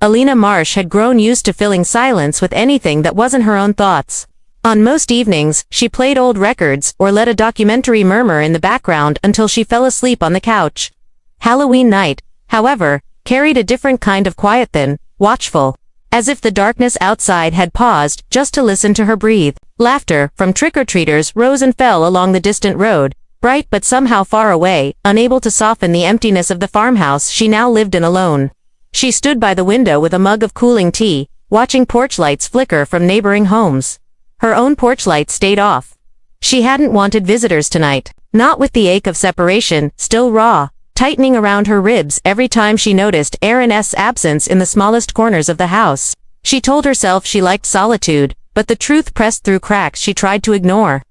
Alina Marsh had grown used to filling silence with anything that wasn't her own thoughts. On most evenings, she played old records or let a documentary murmur in the background until she fell asleep on the couch. Halloween night, however, carried a different kind of quiet than watchful. As if the darkness outside had paused just to listen to her breathe. Laughter from trick-or-treaters rose and fell along the distant road, bright but somehow far away, unable to soften the emptiness of the farmhouse she now lived in alone. She stood by the window with a mug of cooling tea, watching porch lights flicker from neighboring homes. Her own porch light stayed off. She hadn't wanted visitors tonight, not with the ache of separation still raw, tightening around her ribs every time she noticed Aaron's absence in the smallest corners of the house. She told herself she liked solitude, but the truth pressed through cracks she tried to ignore.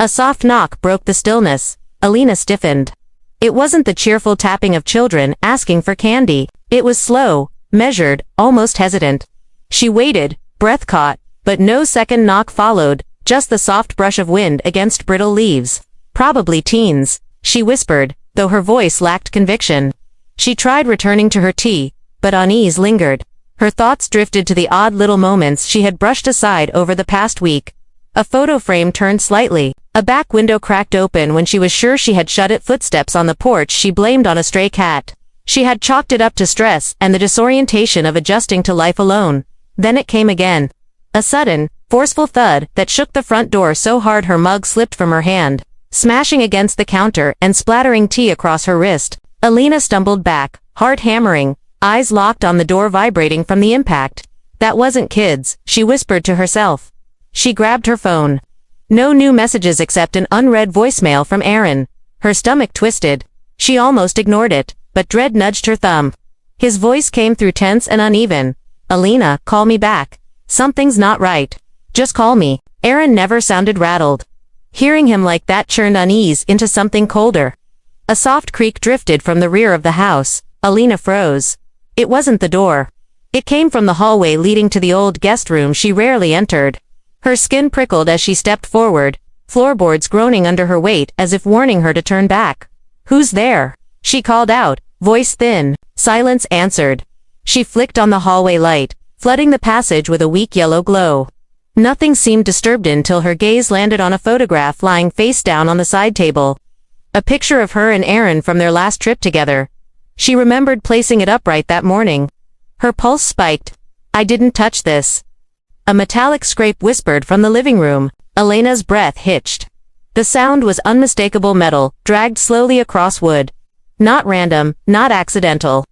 A soft knock broke the stillness. Alina stiffened. It wasn't the cheerful tapping of children asking for candy. It was slow, measured, almost hesitant. She waited, breath caught, but no second knock followed, just the soft brush of wind against brittle leaves. Probably teens, she whispered, though her voice lacked conviction. She tried returning to her tea, but unease lingered. Her thoughts drifted to the odd little moments she had brushed aside over the past week. A photo frame turned slightly. A back window cracked open when she was sure she had shut it. Footsteps on the porch she blamed on a stray cat. She had chalked it up to stress and the disorientation of adjusting to life alone. Then it came again. A sudden, forceful thud that shook the front door so hard her mug slipped from her hand, smashing against the counter and splattering tea across her wrist. Alina stumbled back, heart hammering, eyes locked on the door vibrating from the impact. That wasn't kids, she whispered to herself. She grabbed her phone. No new messages except an unread voicemail from Aaron. Her stomach twisted. She almost ignored it, but dread nudged her thumb. His voice came through tense and uneven. Alina, call me back. Something's not right. Just call me. Aaron never sounded rattled. Hearing him like that churned unease into something colder. A soft creak drifted from the rear of the house. Alina froze. It wasn't the door. It came from the hallway leading to the old guest room she rarely entered. Her skin prickled as she stepped forward, floorboards groaning under her weight as if warning her to turn back. Who's there? She called out, voice thin. Silence answered. She flicked on the hallway light, flooding the passage with a weak yellow glow. Nothing seemed disturbed until her gaze landed on a photograph lying face down on the side table. A picture of her and Aaron from their last trip together. She remembered placing it upright that morning. Her pulse spiked. I didn't touch this. A metallic scrape whispered from the living room. Alina's breath hitched. The sound was unmistakable metal, dragged slowly across wood. Not random, not accidental.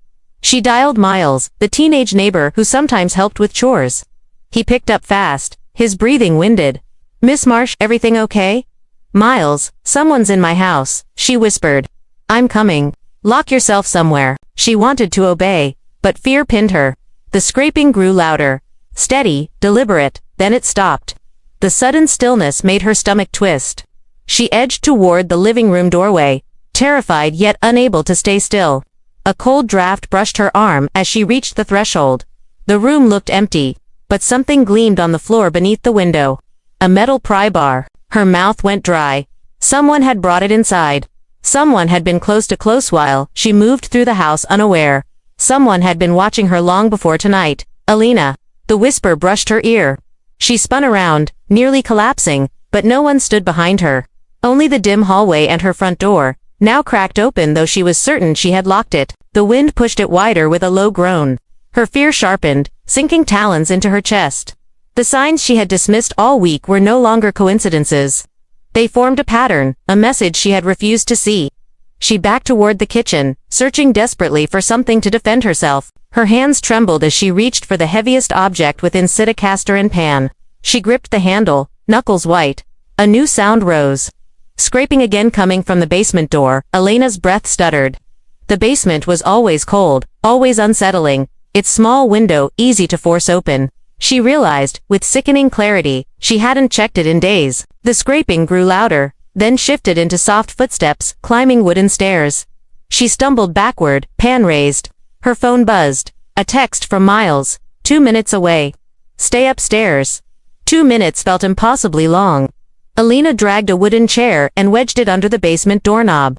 She dialed Miles, the teenage neighbor who sometimes helped with chores. He picked up fast, his breathing winded. Miss Marsh, everything okay? Miles, someone's in my house, she whispered. I'm coming. Lock yourself somewhere. She wanted to obey, but fear pinned her. The scraping grew louder. Steady, deliberate, then it stopped. The sudden stillness made her stomach twist. She edged toward the living room doorway, terrified yet unable to stay still. A cold draft brushed her arm as she reached the threshold. The room looked empty, but something gleamed on the floor beneath the window. A metal pry bar. Her mouth went dry. Someone had brought it inside. Someone had been close while she moved through the house unaware. Someone had been watching her long before tonight. Alina. The whisper brushed her ear. She spun around, nearly collapsing, but no one stood behind her. Only the dim hallway and her front door, now cracked open though she was certain she had locked it. The wind pushed it wider with a low groan. Her fear sharpened, sinking talons into her chest. The signs she had dismissed all week were no longer coincidences. They formed a pattern, a message she had refused to see. She backed toward the kitchen, searching desperately for something to defend herself. Her hands trembled as she reached for the heaviest object within caster and pan. She gripped the handle, knuckles white. A new sound rose. Scraping again coming from the basement door. Alina's breath stuttered. The basement was always cold, always unsettling, its small window easy to force open. She realized, with sickening clarity, she hadn't checked it in days. The scraping grew louder, then shifted into soft footsteps, climbing wooden stairs. She stumbled backward, pan raised. Her phone buzzed. A text from Miles. 2 minutes away. Stay upstairs. 2 minutes felt impossibly long. Alina dragged a wooden chair and wedged it under the basement doorknob.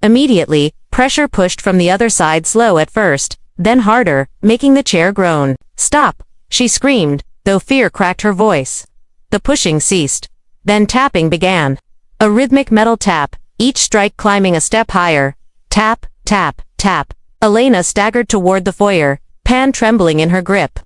Immediately, pressure pushed from the other side, slow at first, then harder, making the chair groan. "Stop!" she screamed, though fear cracked her voice. The pushing ceased. Then tapping began. A rhythmic metal tap, each strike climbing a step higher. Tap, tap, tap. Elena staggered toward the foyer, pan trembling in her grip.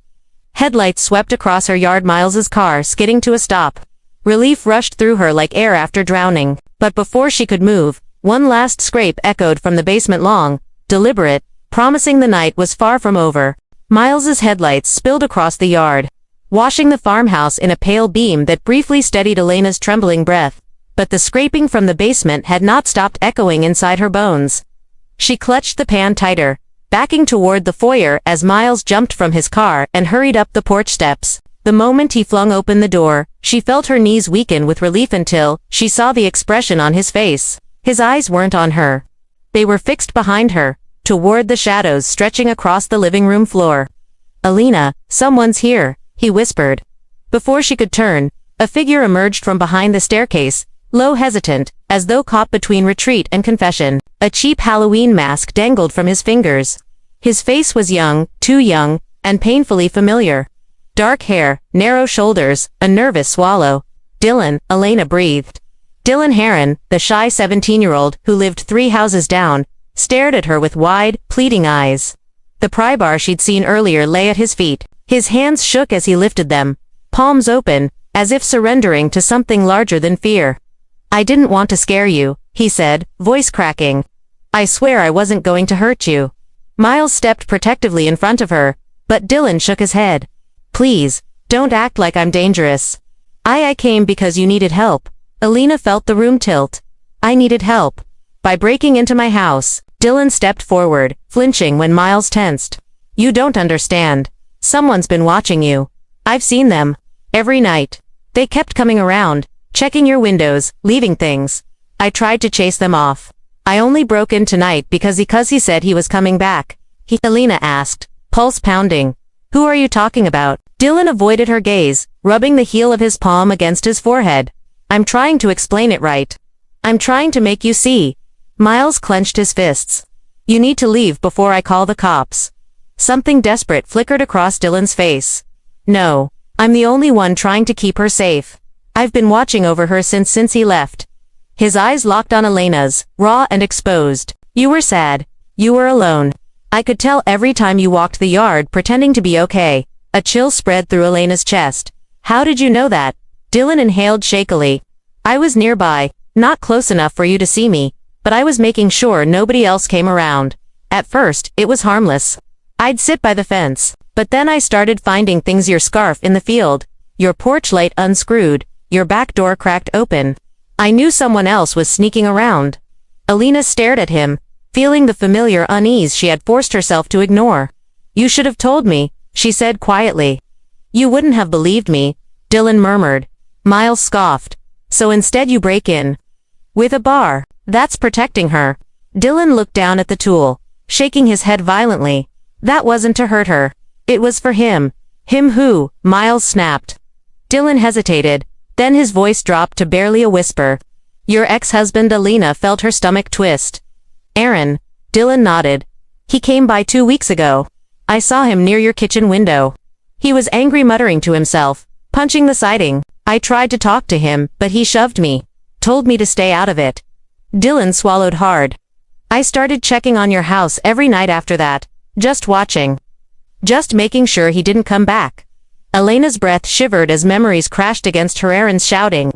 Headlights swept across her yard. Miles's car skidding to a stop. Relief rushed through her like air after drowning. But before she could move, one last scrape echoed from the basement, long, deliberate, promising the night was far from over. Miles's headlights spilled across the yard, washing the farmhouse in a pale beam that briefly steadied Elena's trembling breath. But the scraping from the basement had not stopped echoing inside her bones. She clutched the pan tighter, backing toward the foyer as Miles jumped from his car and hurried up the porch steps. The moment he flung open the door, she felt her knees weaken with relief until she saw the expression on his face. His eyes weren't on her. They were fixed behind her, toward the shadows stretching across the living room floor. "Elena, someone's here," he whispered. Before she could turn, a figure emerged from behind the staircase, low, hesitant, as though caught between retreat and confession. A cheap Halloween mask dangled from his fingers. His face was young, too young, and painfully familiar. Dark hair, narrow shoulders, a nervous swallow. "Dylan," Elena breathed. Dylan Heron, the shy 17-year-old who lived 3 houses down, stared at her with wide, pleading eyes. The pry bar she'd seen earlier lay at his feet. His hands shook as he lifted them, palms open, as if surrendering to something larger than fear. "I didn't want to scare you," he said, voice cracking. "I swear I wasn't going to hurt you." Miles stepped protectively in front of her, but Dylan shook his head. "Please, don't act like I'm dangerous. I came because you needed help." Elena felt the room tilt. "I needed help. By breaking into my house." Dylan stepped forward, flinching when Miles tensed. "You don't understand. Someone's been watching you. I've seen them. Every night. They kept coming around, checking your windows, leaving things. I tried to chase them off. I only broke in tonight because he said he was coming back." Elena asked, pulse pounding. "Who are you talking about?" Dylan avoided her gaze, rubbing the heel of his palm against his forehead. "I'm trying to explain it right. I'm trying to make you see." Miles clenched his fists. "You need to leave before I call the cops." Something desperate flickered across Dylan's face. "No, I'm the only one trying to keep her safe. I've been watching over her since he left." His eyes locked on Elena's, raw and exposed. "You were sad. You were alone. I could tell every time you walked the yard pretending to be okay." A chill spread through Elena's chest. "How did you know that?" Dylan inhaled shakily. "I was nearby, not close enough for you to see me, but I was making sure nobody else came around. At first, it was harmless. I'd sit by the fence, but then I started finding things: your scarf in the field, your porch light unscrewed, your back door cracked open. I knew someone else was sneaking around." Elena stared at him, feeling the familiar unease she had forced herself to ignore. "You should have told me," she said quietly. "You wouldn't have believed me," Dylan murmured. Miles scoffed. "So instead you break in with a bar. That's protecting her." Dylan looked down at the tool, shaking his head violently. "That wasn't to hurt her. It was for him." "Him who?" Miles snapped. Dylan hesitated, then his voice dropped to barely a whisper. "Your ex-husband." Elena felt her stomach twist. "Aaron." Dylan nodded. "He came by 2 weeks ago. I saw him near your kitchen window. He was angry, muttering to himself, punching the siding. I tried to talk to him, but he shoved me. Told me to stay out of it." Dylan swallowed hard. "I started checking on your house every night after that, just watching. Just making sure he didn't come back." Elena's breath shivered as memories crashed against her. Aaron's shouting,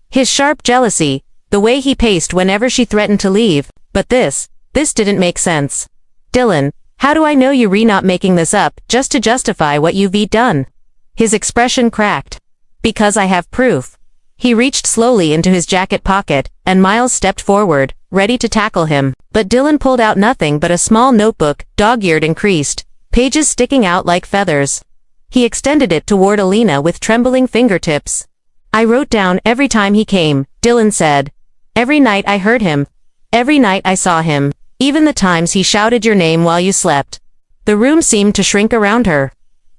his sharp jealousy, the way he paced whenever she threatened to leave. But this didn't make sense. "Dylan, how do I know you're not making this up just to justify what you've done?" His expression cracked. "Because I have proof." He reached slowly into his jacket pocket, and Miles stepped forward, ready to tackle him. But Dylan pulled out nothing but a small notebook, dog-eared and creased, pages sticking out like feathers. He extended it toward Elena with trembling fingertips. "I wrote down every time he came," Dylan said. "Every night I heard him. Every night I saw him. Even the times he shouted your name while you slept." The room seemed to shrink around her.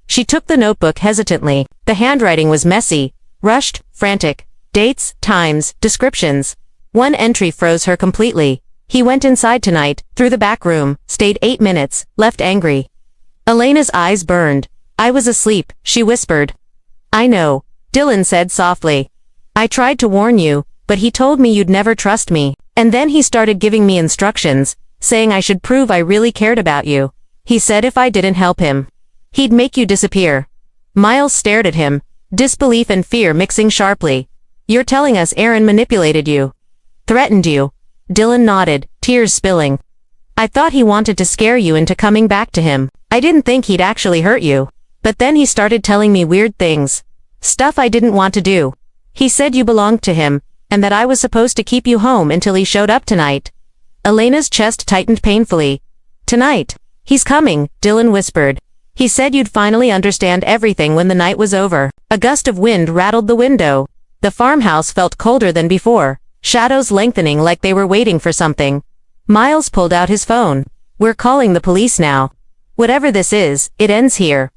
She took the notebook hesitantly. The handwriting was messy, rushed, frantic. Dates, times, descriptions. One entry froze her completely. "He went inside tonight, through the back room, stayed 8 minutes, left angry. Elena's eyes burned. I was asleep, she whispered. I know, Dylan said softly. I tried to warn you, but he told me you'd never trust me. And then he started giving me instructions, saying I should prove I really cared about you. He said if I didn't help him, he'd make you disappear. Miles stared at him, disbelief and fear mixing sharply. You're telling us Aaron manipulated you? Threatened you? Dylan nodded, tears spilling. I thought he wanted to scare you into coming back to him. I didn't think he'd actually hurt you. But then he started telling me weird things. Stuff I didn't want to do. He said you belonged to him, and that I was supposed to keep you home until he showed up tonight. Elena's chest tightened painfully. Tonight. He's coming, Dylan whispered. He said you'd finally understand everything when the night was over. A gust of wind rattled the window. The farmhouse felt colder than before, shadows lengthening like they were waiting for something. Miles pulled out his phone. We're calling the police now. Whatever this is, it ends here.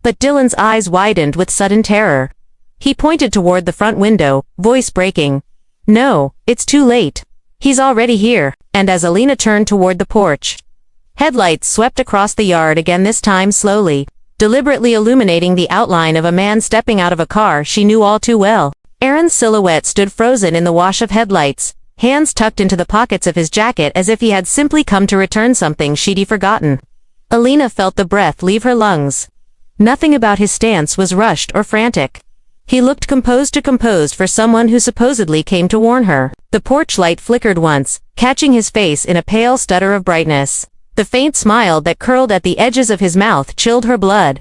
But Dylan's eyes widened with sudden terror. He pointed toward the front window, voice breaking. No, it's too late. He's already here. And as Elena turned toward the porch, headlights swept across the yard again, this time slowly, deliberately illuminating the outline of a man stepping out of a car she knew all too well. Aaron's silhouette stood frozen in the wash of headlights, hands tucked into the pockets of his jacket as if he had simply come to return something she'd forgotten. Elena felt the breath leave her lungs. Nothing about his stance was rushed or frantic. He looked composed for someone who supposedly came to warn her. The porch light flickered once, catching his face in a pale stutter of brightness. The faint smile that curled at the edges of his mouth chilled her blood.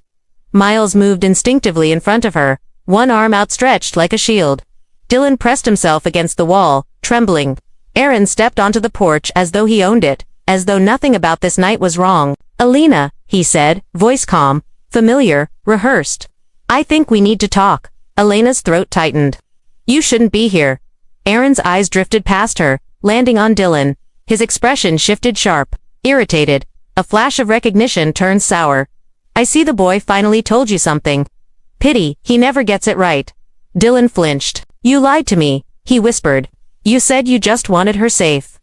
Miles moved instinctively in front of her, one arm outstretched like a shield. Dylan pressed himself against the wall, trembling. Aaron stepped onto the porch as though he owned it, as though nothing about this night was wrong. Elena, he said, voice calm, familiar, rehearsed. I think we need to talk. Elena's throat tightened. You shouldn't be here. Aaron's eyes drifted past her, landing on Dylan. His expression shifted sharp, irritated. A flash of recognition turned sour. I see the boy finally told you something. Pity, he never gets it right. Dylan flinched. You lied to me, he whispered. You said you just wanted her safe.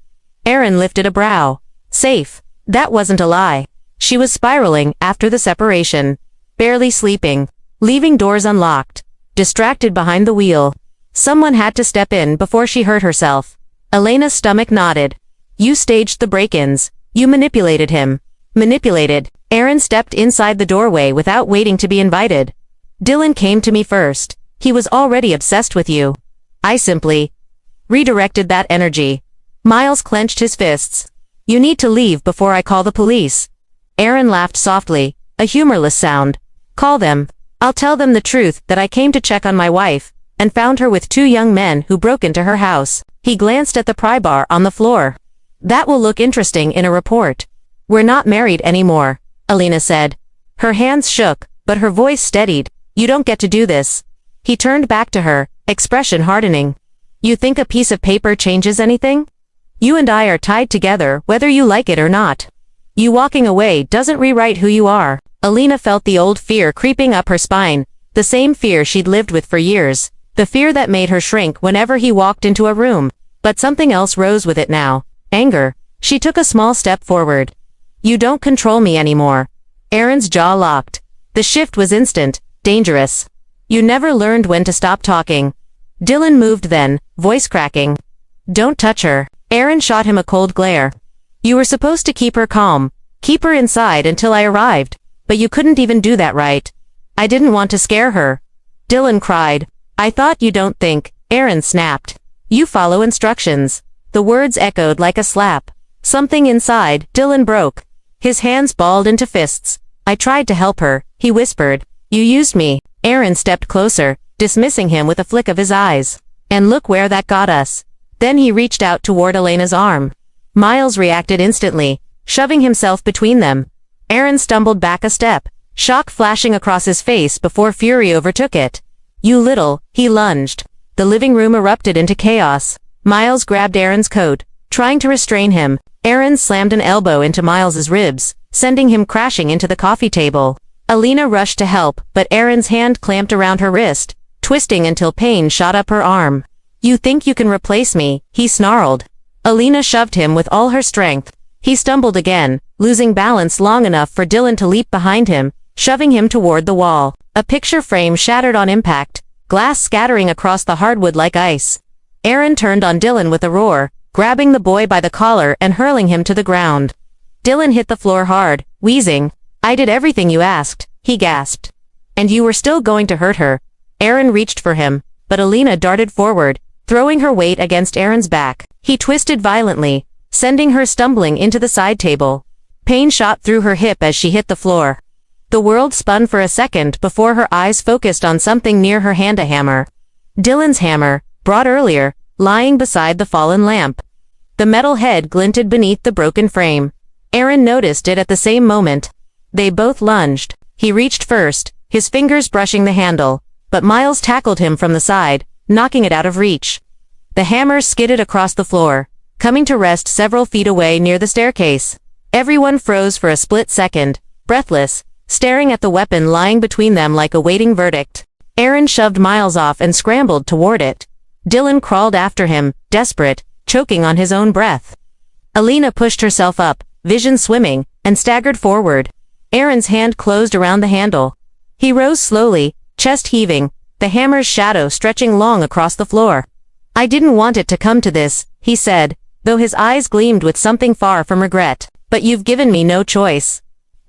Aaron lifted a brow. Safe. That wasn't a lie. She was spiraling after the separation. Barely sleeping. Leaving doors unlocked. Distracted behind the wheel. Someone had to step in before she hurt herself. Elena's stomach nodded. You staged the break-ins. You manipulated him. Manipulated. Aaron stepped inside the doorway without waiting to be invited. Dylan came to me first. He was already obsessed with you. I simply redirected that energy. Miles clenched his fists. You need to leave before I call the police. Aaron laughed softly, a humorless sound. Call them. I'll tell them the truth, that I came to check on my wife, and found her with two young men who broke into her house. He glanced at the pry bar on the floor. That will look interesting in a report. We're not married anymore, Elena said. Her hands shook, but her voice steadied. You don't get to do this. He turned back to her, expression hardening. You think a piece of paper changes anything? You and I are tied together whether you like it or not. You walking away doesn't rewrite who you are. Elena felt the old fear creeping up her spine, the same fear she'd lived with for years, the fear that made her shrink whenever he walked into a room. But something else rose with it now. Anger. She took a small step forward. You don't control me anymore. Aaron's jaw locked. The shift was instant, dangerous. You never learned when to stop talking. Dylan moved then, voice cracking. Don't touch her. Aaron shot him a cold glare. You were supposed to keep her calm, keep her inside until I arrived, but you couldn't even do that right. I didn't want to scare her. Dylan cried. I thought you don't think. Aaron snapped. You follow instructions. The words echoed like a slap. Something inside Dylan broke. His hands balled into fists. I tried to help her, he whispered. You used me. Aaron stepped closer, dismissing him with a flick of his eyes. And look where that got us. Then he reached out toward Elena's arm. Miles reacted instantly, shoving himself between them. Aaron stumbled back a step, shock flashing across his face before fury overtook it. You little, he lunged. The living room erupted into chaos. Miles grabbed Aaron's coat, trying to restrain him. Aaron slammed an elbow into Miles's ribs, sending him crashing into the coffee table. Elena rushed to help, but Aaron's hand clamped around her wrist, twisting until pain shot up her arm. You think you can replace me, he snarled. Elena shoved him with all her strength. He stumbled again, losing balance long enough for Dylan to leap behind him, shoving him toward the wall. A picture frame shattered on impact, glass scattering across the hardwood like ice. Aaron turned on Dylan with a roar, grabbing the boy by the collar and hurling him to the ground. Dylan hit the floor hard, wheezing. "I did everything you asked," he gasped. "And you were still going to hurt her." Aaron reached for him, but Alina darted forward, throwing her weight against Aaron's back. He twisted violently, sending her stumbling into the side table. Pain shot through her hip as she hit the floor. The world spun for a second before her eyes focused on something near her hand, a hammer. Dylan's hammer, brought earlier, lying beside the fallen lamp. The metal head glinted beneath the broken frame. Aaron noticed it at the same moment. They both lunged. He reached first, his fingers brushing the handle, but Miles tackled him from the side, knocking it out of reach. The hammer skidded across the floor, coming to rest several feet away near the staircase. Everyone froze for a split second, breathless, staring at the weapon lying between them like awaiting verdict. Aaron shoved Miles off and scrambled toward it. Dylan crawled after him, desperate, choking on his own breath. Alina pushed herself up, vision swimming, and staggered forward. Aaron's hand closed around the handle. He rose slowly, chest heaving, the hammer's shadow stretching long across the floor. "I didn't want it to come to this," he said, though his eyes gleamed with something far from regret. "But you've given me no choice."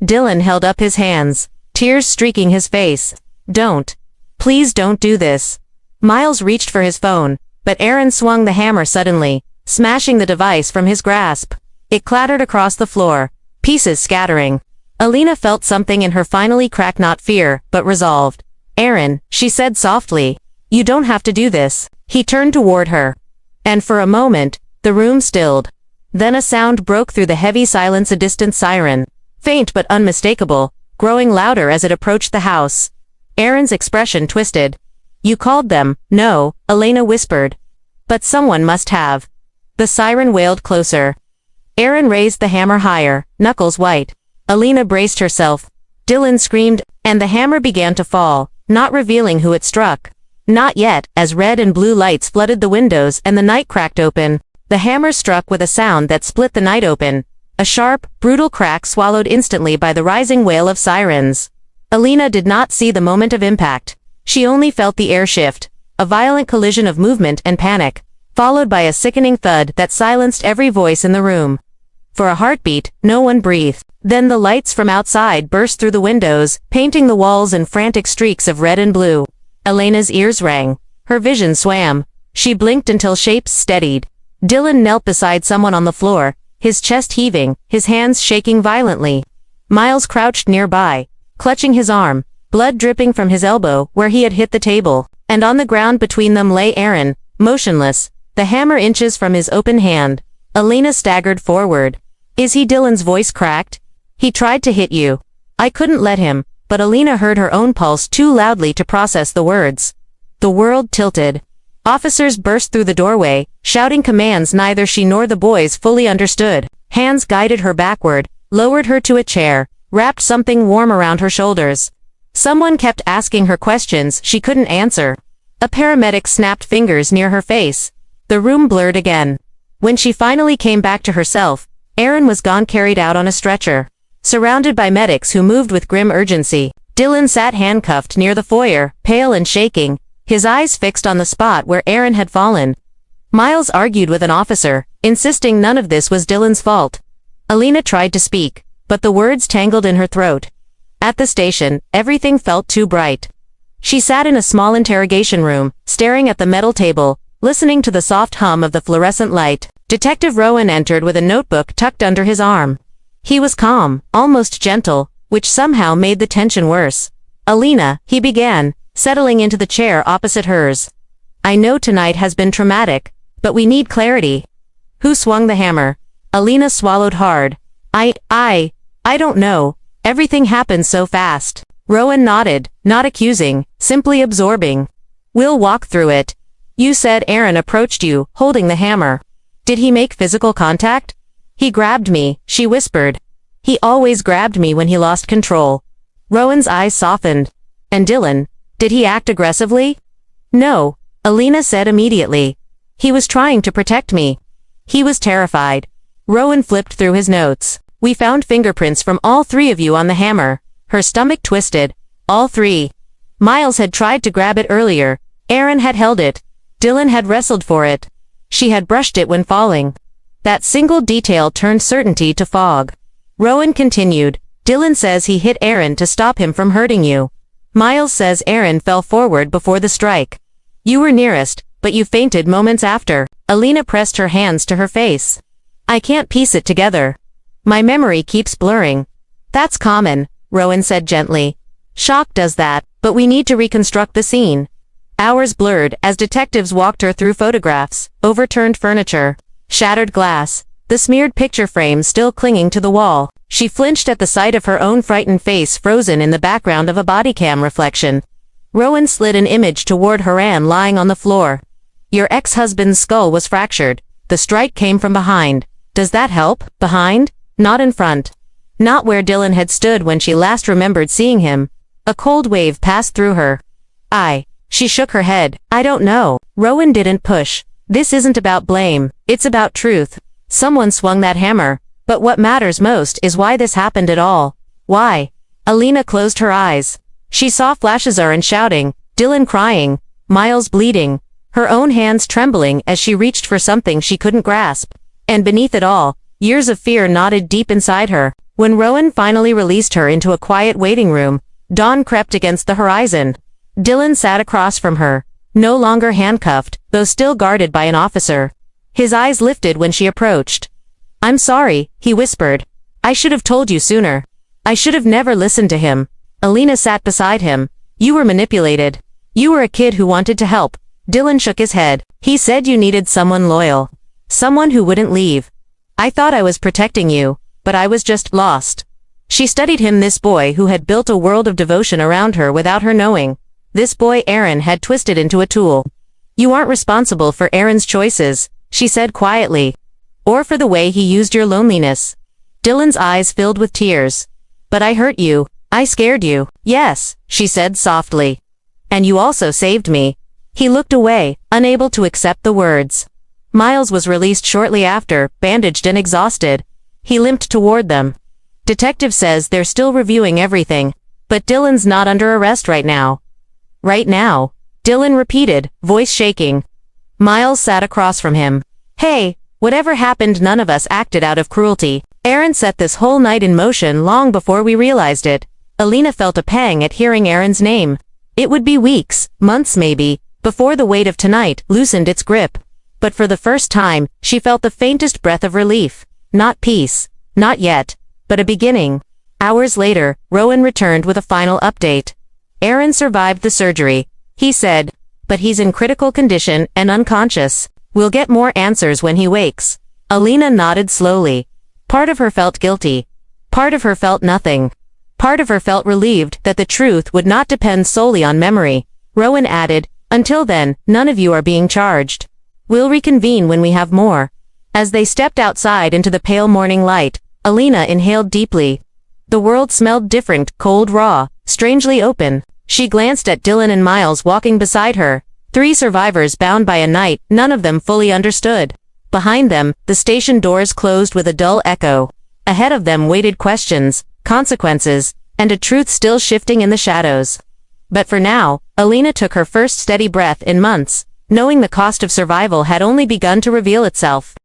Dylan held up his hands, tears streaking his face. "Don't. Please don't do this." Miles reached for his phone, but Aaron swung the hammer suddenly, smashing the device from his grasp. It clattered across the floor, pieces scattering. Alina felt something in her finally crack, not fear, but resolved. "Aaron," she said softly, "you don't have to do this." He turned toward her. And for a moment, the room stilled. Then a sound broke through the heavy silence, a distant siren. Faint but unmistakable, growing louder as it approached the house. Aaron's expression twisted. "You called them." "No," Elena whispered. "But someone must have." The siren wailed closer. Aaron raised the hammer higher, knuckles white. Alina braced herself. Dylan screamed, and the hammer began to fall, not revealing who it struck. Not yet, as red and blue lights flooded the windows and the night cracked open. The hammer struck with a sound that split the night open. A sharp, brutal crack swallowed instantly by the rising wail of sirens. Alina did not see the moment of impact. She only felt the air shift, a violent collision of movement and panic, followed by a sickening thud that silenced every voice in the room. For a heartbeat, no one breathed. Then the lights from outside burst through the windows, painting the walls in frantic streaks of red and blue. Elena's ears rang. Her vision swam. She blinked until shapes steadied. Dylan knelt beside someone on the floor, his chest heaving, his hands shaking violently. Miles crouched nearby, clutching his arm, blood dripping from his elbow where he had hit the table, and on the ground between them lay Aaron, motionless, the hammer inches from his open hand. Alina staggered forward. "Is he?" Dylan's voice cracked. "He tried to hit you." "I couldn't let him," but Alina heard her own pulse too loudly to process the words. The world tilted. Officers burst through the doorway, shouting commands neither she nor the boys fully understood. Hands guided her backward, lowered her to a chair, wrapped something warm around her shoulders. Someone kept asking her questions she couldn't answer. A paramedic snapped fingers near her face. The room blurred again. When she finally came back to herself, Aaron was gone, carried out on a stretcher. Surrounded by medics who moved with grim urgency, Dylan sat handcuffed near the foyer, pale and shaking, his eyes fixed on the spot where Aaron had fallen. Miles argued with an officer, insisting none of this was Dylan's fault. Alina tried to speak, but the words tangled in her throat. At the station, everything felt too bright. She sat in a small interrogation room, staring at the metal table, listening to the soft hum of the fluorescent light. Detective Rowan entered with a notebook tucked under his arm. He was calm, almost gentle, which somehow made the tension worse. "Alina," he began, settling into the chair opposite hers. "I know tonight has been traumatic, but we need clarity." "Who swung the hammer?" Alina swallowed hard. I don't know. Everything happened so fast." Rowan nodded, not accusing, simply absorbing. "We'll walk through it. You said Aaron approached you, holding the hammer. Did he make physical contact?" "He grabbed me," she whispered. "He always grabbed me when he lost control." Rowan's eyes softened. "And Dylan, did he act aggressively?" "No," Alina said immediately. "He was trying to protect me. He was terrified." Rowan flipped through his notes. We found fingerprints from all three of you on the hammer. Her stomach twisted. All three. Miles had tried to grab it earlier. Aaron had held it. Dylan had wrestled for it. She had brushed it when falling. That single detail turned certainty to fog. Rowan continued. Dylan says he hit Aaron to stop him from hurting you. Miles says Aaron fell forward before the strike. You were nearest, but you fainted moments after. Alina pressed her hands to her face. I can't piece it together. My memory keeps blurring. That's common, Rowan said gently. Shock does that, but we need to reconstruct the scene. Hours blurred as detectives walked her through photographs, overturned furniture, shattered glass, the smeared picture frame still clinging to the wall. She flinched at the sight of her own frightened face frozen in the background of a body cam reflection. Rowan slid an image toward Haran lying on the floor. Your ex-husband's skull was fractured. The strike came from behind. Does that help? Behind? Not in front. Not where Dylan had stood when she last remembered seeing him. A cold wave passed through her. She shook her head. I don't know. Rowan didn't push. This isn't about blame. It's about truth. Someone swung that hammer. But what matters most is why this happened at all. Why? Alina closed her eyes. She saw flashes of Aaron shouting, Dylan crying, Miles bleeding, her own hands trembling as she reached for something she couldn't grasp. And beneath it all, years of fear knotted deep inside her. When Rowan finally released her into a quiet waiting room, dawn crept against the horizon. Dylan sat across from her, no longer handcuffed, though still guarded by an officer. His eyes lifted when she approached. I'm sorry, he whispered. I should have told you sooner. I should have never listened to him. Alina sat beside him. You were manipulated. You were a kid who wanted to help. Dylan shook his head. He said you needed someone loyal. Someone who wouldn't leave. I thought I was protecting you, but I was just lost. She studied him, this boy who had built a world of devotion around her without her knowing. This boy Aaron had twisted into a tool. You aren't responsible for Aaron's choices, she said quietly. Or for the way he used your loneliness. Dylan's eyes filled with tears. But I hurt you. I scared you. Yes, she said softly. And you also saved me. He looked away, unable to accept the words. Miles was released shortly after, bandaged and exhausted. He limped toward them. Detective says they're still reviewing everything, but Dylan's not under arrest right now. Right now? Dylan repeated, voice shaking. Miles sat across from him. Hey, whatever happened, none of us acted out of cruelty. Aaron set this whole night in motion long before we realized it. Alina felt a pang at hearing Aaron's name. It would be weeks, months maybe, before the weight of tonight loosened its grip. But for the first time, she felt the faintest breath of relief. Not peace. Not yet. But a beginning. Hours later, Rowan returned with a final update. Aaron survived the surgery, he said, but he's in critical condition and unconscious. We'll get more answers when he wakes. Alina nodded slowly. Part of her felt guilty. Part of her felt nothing. Part of her felt relieved that the truth would not depend solely on memory. Rowan added, until then, none of you are being charged. We'll reconvene when we have more. As they stepped outside into the pale morning light, Alina inhaled deeply. The world smelled different, cold, raw, strangely open. She glanced at Dylan and Miles walking beside her. 3 survivors bound by a night none of them fully understood. Behind them, the station doors closed with a dull echo. Ahead of them waited questions, consequences, and a truth still shifting in the shadows. But for now, Alina took her first steady breath in months, knowing the cost of survival had only begun to reveal itself.